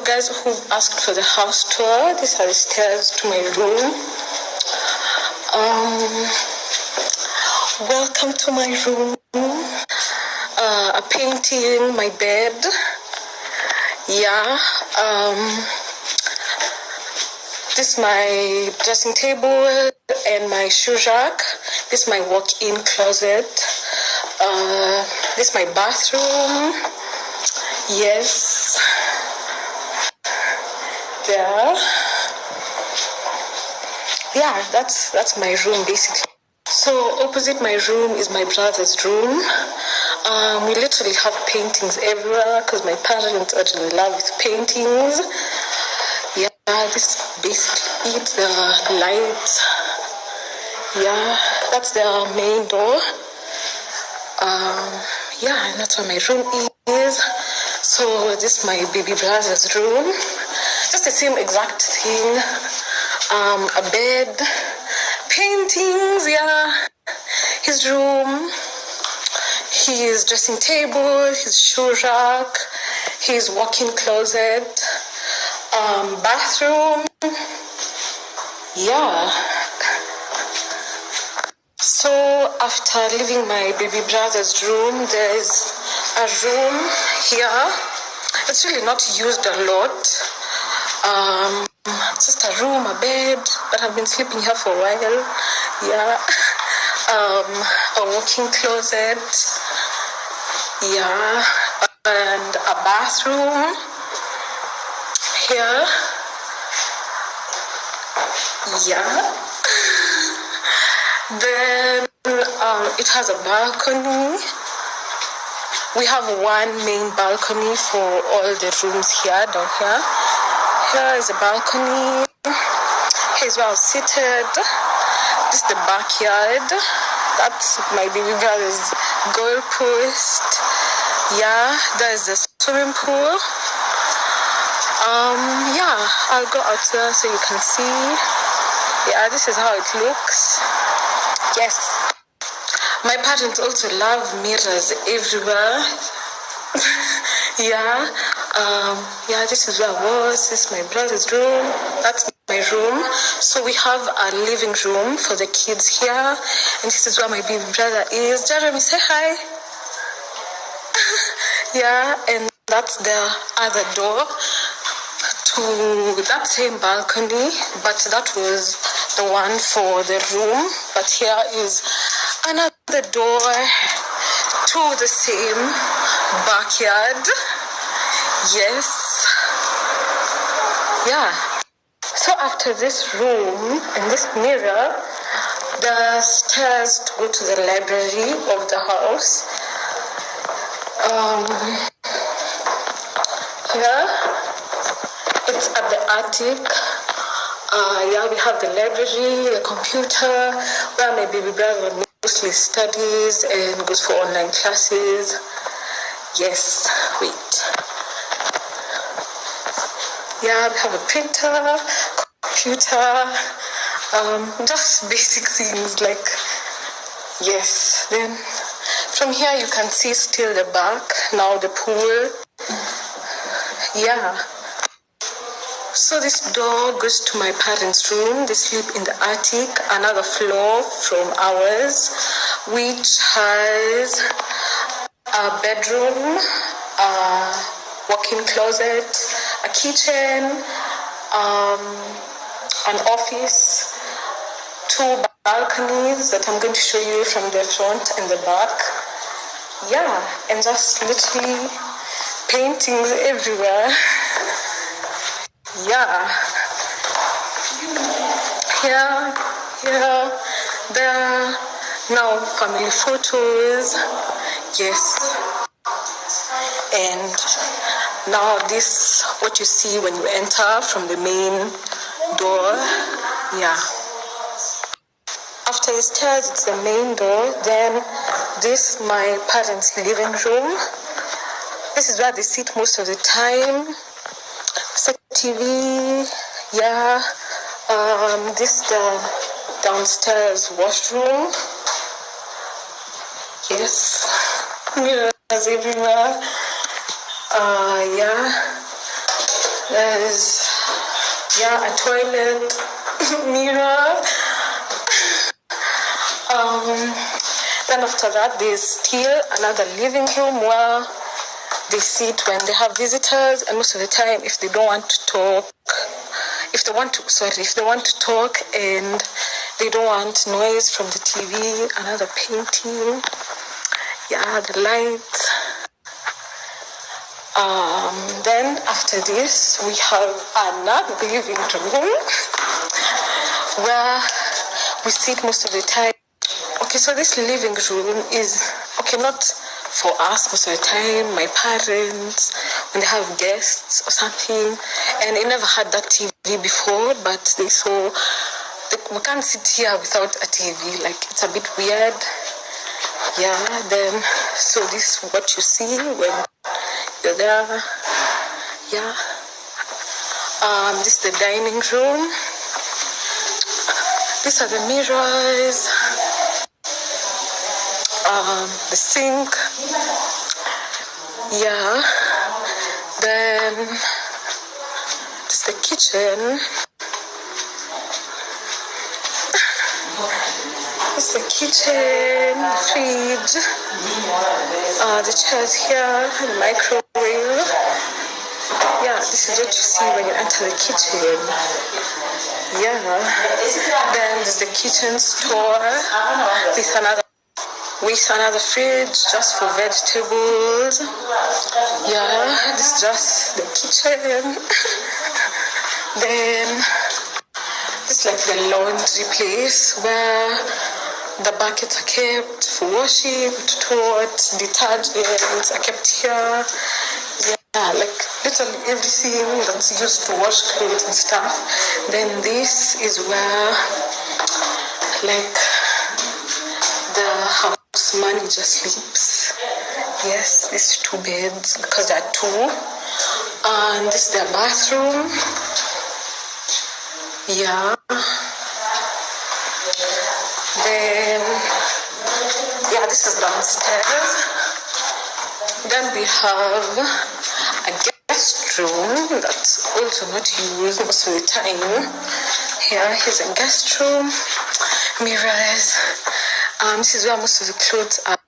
guys who've asked for the house tour, these are the stairs to my room. Welcome to my room. A painting, my bed. Yeah. This is my dressing table and my shoe rack. This is my walk-in closet. This is my bathroom. Yes. There. Yeah, that's my room basically. So opposite my room is my brother's room. We literally have paintings everywhere because my parents are in love with paintings. Yeah, this is basically it, the lights. Yeah, that's the main door. Yeah, and that's where my room is. So this is my baby brother's room. Just the same exact thing. A bed, paintings, yeah. His room, his dressing table, his shoe rack, his walk-in closet, bathroom, yeah. So after leaving my baby brother's room, there's a room here. It's really not used a lot. It's just a room, a bed, but I've been sleeping here for a while. Yeah. A walk-in closet. Yeah. And a bathroom here. Yeah. Then it has a balcony. We have one main balcony for all the rooms here, down here. Here is a balcony. Here's where I was seated. This is the backyard. That's my baby brother's goal post. Yeah, there's the swimming pool. Yeah, I'll go out there so you can see. Yeah, this is how it looks. Yes. My parents also love mirrors everywhere. Yeah. Yeah, this is where I was. This is my brother's room. That's my room. So we have a living room for the kids here. And this is where my baby brother is. Jeremy, say hi. Yeah, and that's the other door to that same balcony. But that was the one for the room. But here is another door to the same backyard. Yes. Yeah. So after this room and this mirror, the stairs to go to the library of the house. Here, it's at the attic. Yeah, we have the library, the computer, where my baby brother mostly studies and goes for online classes. Yes, wait. Yeah, we have a printer, computer, just basic things like, yes. Then from here you can see still the back, now the pool. Yeah. So this door goes to my parents' room. They sleep in the attic, another floor from ours, which has a bedroom, a walk-in closet, a kitchen, an office, two balconies that I'm going to show you from the front and the back. Yeah, and just literally paintings everywhere. Yeah. Here, there. Now family photos. Yes. And now this, what you see when you enter from the main door. Yeah. After the stairs, it's the main door. Then this, my parents' living room. This is where they sit most of the time. Set TV. Yeah. This is the downstairs washroom. Yes. Mirrors everywhere. Yeah. There's, yeah, a toilet mirror. Then after that, there's still another living room where they sit when they have visitors, and most of the time, if they don't want to talk, if they want to talk and they don't want noise from the TV, another painting, yeah, the lights. Then after this, we have another living room where we sit most of the time. Okay, so this living room is, okay, not for us most of the time, my parents, when they have guests or something, and they never had that TV before, but they saw, we can't sit here without a TV, like it's a bit weird. Yeah, then, so this is what you see when you're there. Yeah. This is the dining room. These are the mirrors. The sink. Yeah. Then this is the kitchen. This is the kitchen, the fridge, the chairs here, the microwave. Yeah, this is what you see when you enter the kitchen. Yeah. Then there's the kitchen store with another fridge just for vegetables. Yeah, this is just the kitchen. Then this is like the laundry place where the buckets are kept for washing, detergents are kept here. Yeah, like literally everything that's used to wash clothes and stuff. Then this is where, like, the house manager sleeps. Yes, these 2 beds because there are 2. And this is their bathroom. Yeah. Then, yeah, this is downstairs. Then we have a guest room that's also not used most of the time. Here's a guest room. Mirrors. This is where most of the clothes are.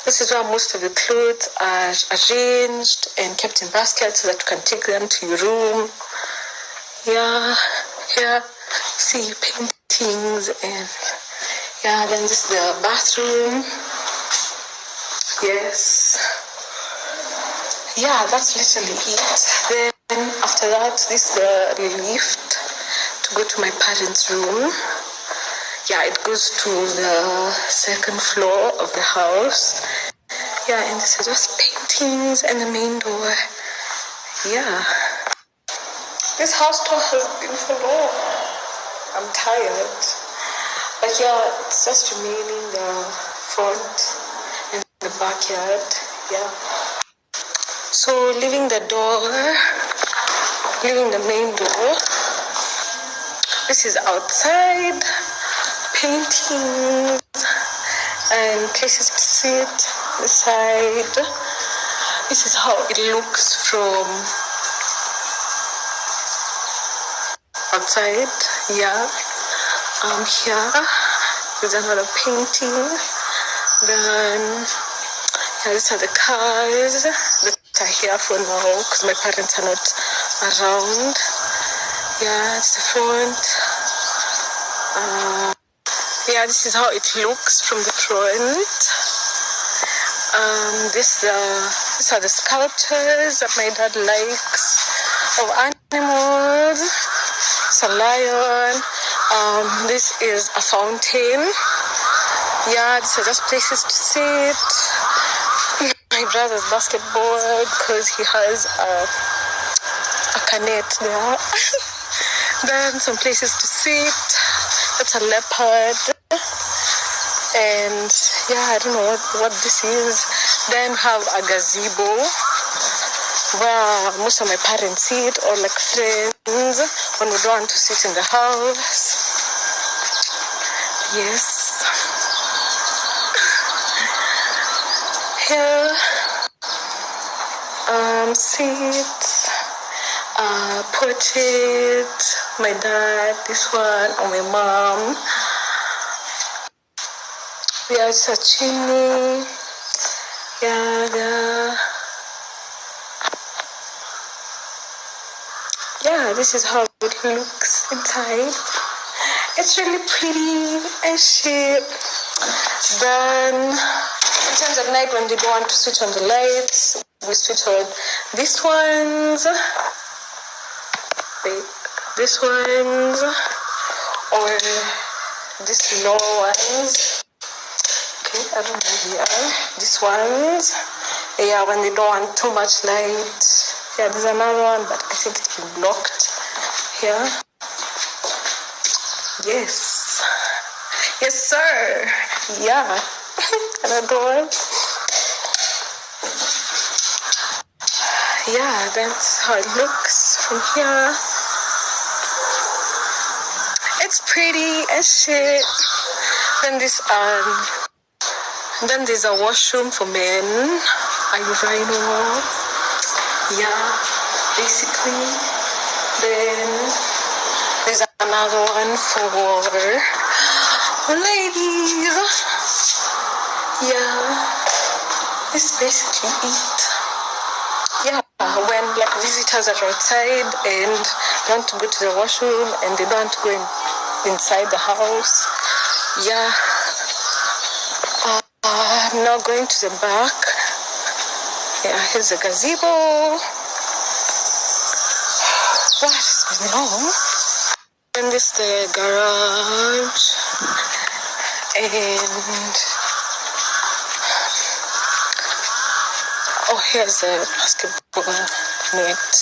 This is where most of the clothes are arranged and kept in baskets so that you can take them to your room. Yeah, here see paintings and yeah. Then this is the bathroom. Yes. Yeah, that's literally it. Then after that, this is the lift to go to my parents' room. Yeah, it goes to the 2nd floor of the house. Yeah, and this is just paintings and the main door. Yeah. This house tour has been for long. I'm tired. But yeah, it's just remaining the front and the backyard. Yeah. So leaving the main door. This is outside. Paintings and places to sit beside. This is how it looks from outside. Yeah. Here there's another painting. Then yeah, these are the cars that are here for now because my parents are not around. Yeah, it's the front. Yeah, this is how it looks from the front. These are the sculptures that my dad likes of animals. It's a lion. This is a fountain. Yeah, these are just places to sit. My brother's basketball because he has a canet there. Then some places to sit. That's a leopard. And yeah, I don't know what this is. Then have a gazebo where most of my parents sit, or like friends when we don't want to sit in the house. Yes. Here, seats, got it. My dad, this one, or my mom. Yeah, it's a chimney. Yeah, this is how it looks inside. It's really pretty and shit. Then sometimes at night when they don't want to switch on the lights, we switch on these ones. Wait, these ones or these low ones. Okay, I don't know here. These ones. Yeah, when they don't want too much light. Yeah, there's another one, but I think it's been blocked here. Yes. Yes, sir. Yeah. Another one. Yeah, that's how it looks from here. It's pretty and shit. Then there's a washroom for men. Are you rhino? Yeah, basically. Then there's another one for ladies. Yeah, this is basically it. Yeah, when like visitors are outside and they want to go to the washroom and they don't want to go inside the house. Yeah. I'm now going to the back. Yeah, here's the gazebo. What? It's been long. And this is the garage. And here's the basketball net.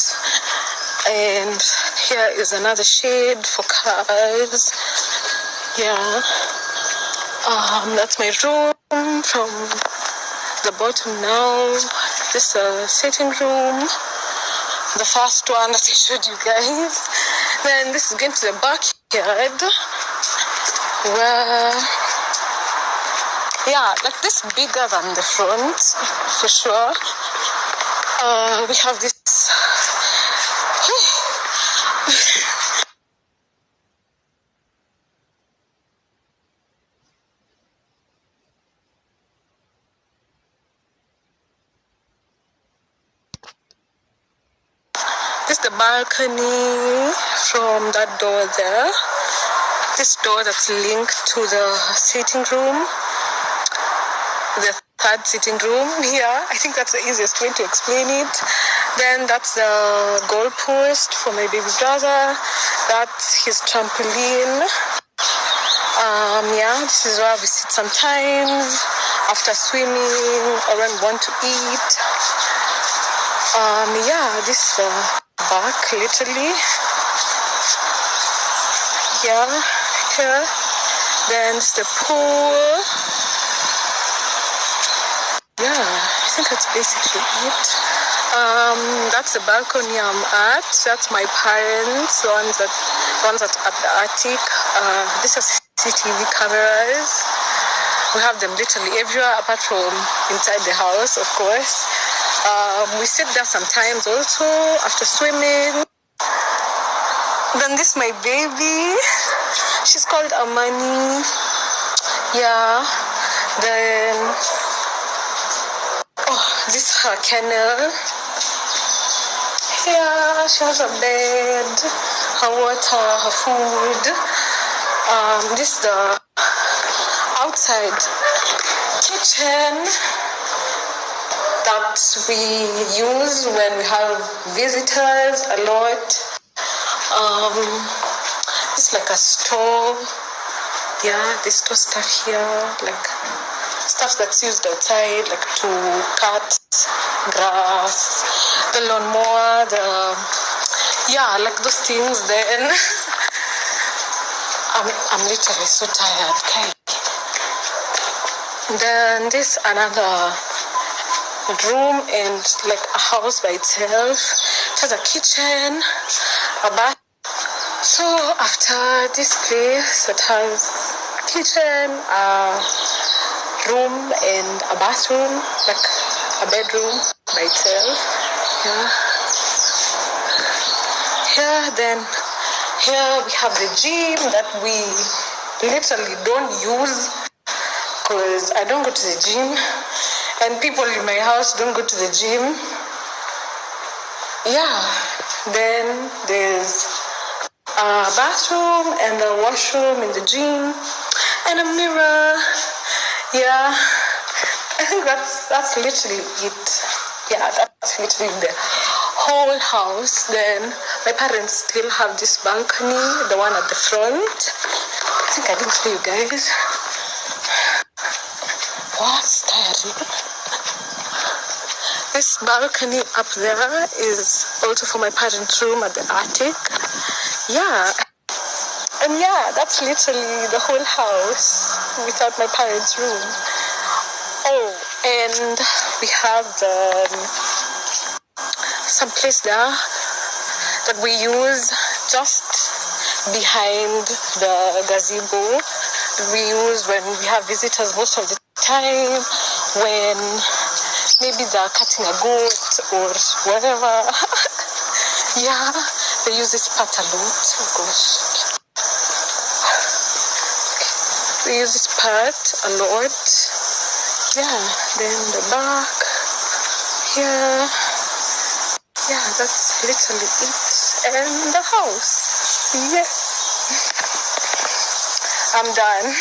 And here is another shade for cars. Yeah. That's my room from the bottom now. This is a sitting room. The first one that I showed you guys. Then this is going to the backyard. Where, yeah, like this is bigger than the front, for sure. We have this. This is the balcony from that door there. This door that's linked to the sitting room. The third sitting room. Yeah, I think that's the easiest way to explain it. Then that's the goalpost for my baby brother. That's his trampoline. Yeah, this is where we sit sometimes after swimming or when we want to eat. Yeah, this is the back, literally. Yeah, here. Then it's the pool. Yeah, I think that's basically it. That's the balcony I'm at. That's my parents, the ones that at the attic. These are CCTV cameras. We have them literally everywhere apart from inside the house, of course. We sit there sometimes also after swimming. Then this is my baby. She's called Amani. Yeah. Then this is her kennel. Yeah, she has a bed, her water, her food. This is the outside kitchen that we use when we have visitors a lot. It's like a store. Yeah, they store stuff here, like stuff that's used outside, like to cut grass, the lawnmower, like those things. Then I'm literally so tired. Okay. Then this another room and like a house by itself. It has a kitchen, a bath. So after this place that has a kitchen, a room and a bathroom, like a bedroom by itself. Yeah. here. Then here we have the gym that we literally don't use because I don't go to the gym and people in my house don't go to the gym. Yeah, then there's a bathroom and a washroom in the gym and a mirror. Yeah, I think that's literally it. Yeah, that's literally the whole house. Then my parents still have this balcony, the one at the front. I think I didn't show you guys. What's tiring? This balcony up there is also for my parents' room at the attic. Yeah. And yeah, that's literally the whole house without my parents' room. Oh, and we have some place there that we use just behind the gazebo. We use when we have visitors most of the time, when maybe they're cutting a goat or whatever. Yeah, they use this part a lot. Oh gosh. They use this part a lot. Yeah, then the back. Here. Yeah, that's literally it. And the house. Yes. I'm done.